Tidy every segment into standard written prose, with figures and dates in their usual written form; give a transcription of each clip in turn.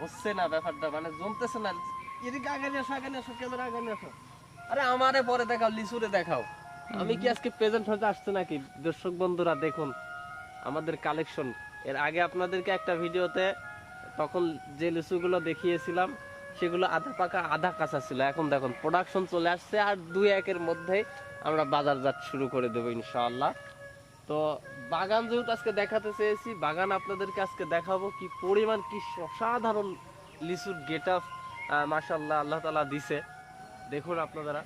হচ্ছে না ব্যাপারটা, মানে জমতেছে না। এদিকে আগে নিয়ে আসো, আগে নিয়ে আসো, ক্যামেরা আগে নিয়ে আসো। আরে আমারে পরে দেখাও, লিচুরে দেখাও। আমি কি আজকে প্রেজেন্ট হতে আসছে নাকি? দর্শক বন্ধুরা দেখুন আমাদের কালেকশন। এর আগে আপনাদেরকে একটা ভিডিওতে তখন যে লিচুগুলো দেখিয়েছিলাম সেগুলো আধা পাকা আধা কাঁচা ছিল। এখন দেখুন প্রোডাকশন চলে আসছে, আর 2-1 মধ্যেই আমরা বাজারজাত শুরু করে দেবো ইনশাআল্লাহ। তো বাগান যেহেতু আজকে দেখাতে চেয়েছি, বাগান আপনাদেরকে আজকে দেখাবো কি পরিমাণ, কি অসাধারণ লিচুর গেট আপ মাশাআল্লাহ আল্লাহ তাআলা দিছে। দেখুন আপনারা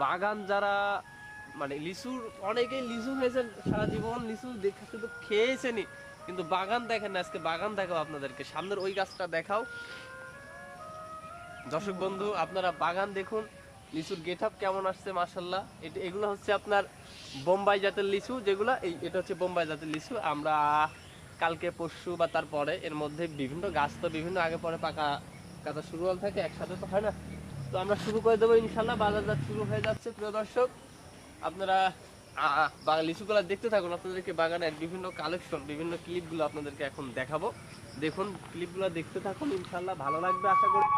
বাগান যারা মানে লিচুর, অনেকেই লিচু হয়েছে সারা জীবন, লিচু দেখে শুধু খেয়েছেনি, কিন্তু বাগান দেখেন না। আজকে বাগান দেখাও আপনাদেরকে, সামনের ওই গাছটা দেখাও। দর্শক বন্ধু আপনারা বাগান দেখুন, লিচুর গেট আপ কেমন আসছে মাশাআল্লাহ। এগুলো হচ্ছে আপনার বোম্বাই জাতের লিচু, যেগুলো এটা হচ্ছে বোম্বাই জাতের লিচু। আমরা কালকে পরশু বা তারপরে এর মধ্যে বিভিন্ন গাছ তো বিভিন্ন আগে পরে পাকা কাটা শুরু হল থাকে, একসাথে তো হয় না। তো আমরা শুরু করে দেবো ইনশাল্লাহ, বাজারজাত শুরু হয়ে যাচ্ছে। প্রিয় দর্শক আপনারা লিচুগুলো দেখতে থাকুন, আপনাদেরকে বাগানের বিভিন্ন কালেকশন, বিভিন্ন ক্লিপগুলো আপনাদেরকে এখন দেখাবো। দেখুন ক্লিপগুলো দেখতে থাকুন, ইনশাল্লাহ ভালো লাগবে আশা করি।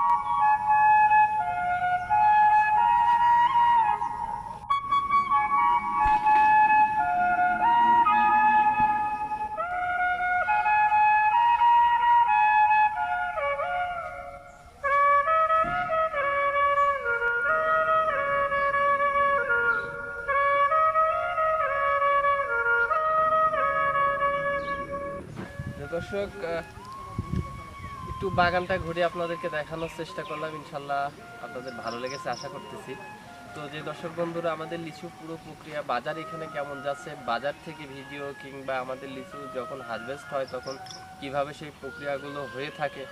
দর্শক একটু বাগানটা ঘুরে আপনাদেরকে দেখানোর চেষ্টা করলাম, ইনশাল্লাহ আপনাদের ভালো লেগেছে আশা করতেছি। তো যে দর্শক বন্ধুরা আমাদের লিচু পুরো প্রক্রিয়া, বাজার এখানে কেমন যাচ্ছে, বাজার থেকে ভিডিও কিংবা আমাদের লিচু যখন হারভেস্ট হয় তখন কিভাবে সেই প্রক্রিয়াগুলো হয়ে থাকে,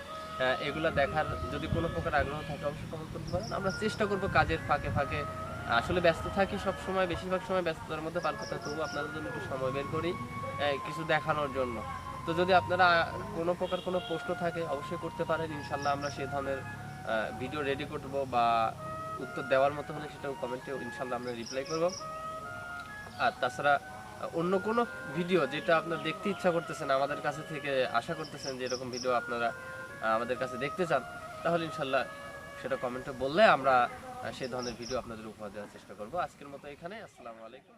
এগুলো দেখার যদি কোনো প্রকার আগ্রহ থাকে অবশ্যই কমেন্ট করতে পারেন। আমরা চেষ্টা করব কাজের ফাঁকে ফাঁকে, আসলে ব্যস্ত থাকি সব সময়, বেশিরভাগ সময় ব্যস্ততার মধ্যে পার করতে, তবু আপনাদের জন্য একটু সময় বের করি কিছু দেখানোর জন্য। তো যদি আপনারা কোনো প্রকার কোনো প্রশ্ন থাকে অবশ্যই করতে পারেন, ইনশাল্লাহ আমরা সেই ধরনের ভিডিও রেডি করব, বা উত্তর দেওয়ার মতো হলে সেটাও কমেন্টে ইনশাল্লাহ আমরা রিপ্লাই করব। আর তাছাড়া অন্য কোনো ভিডিও যেটা আপনার দেখতে ইচ্ছা করতেছেন, আমাদের কাছে থেকে আশা করতেছেন যে এরকম ভিডিও আপনারা আমাদের কাছে দেখতে চান, তাহলে ইনশাল্লাহ সেটা কমেন্টে বললে আমরা সেই ধরনের ভিডিও আপনাদের উপহার দেওয়ার চেষ্টা করব। আজকের মতো এখানে, আসসালামু আলাইকুম।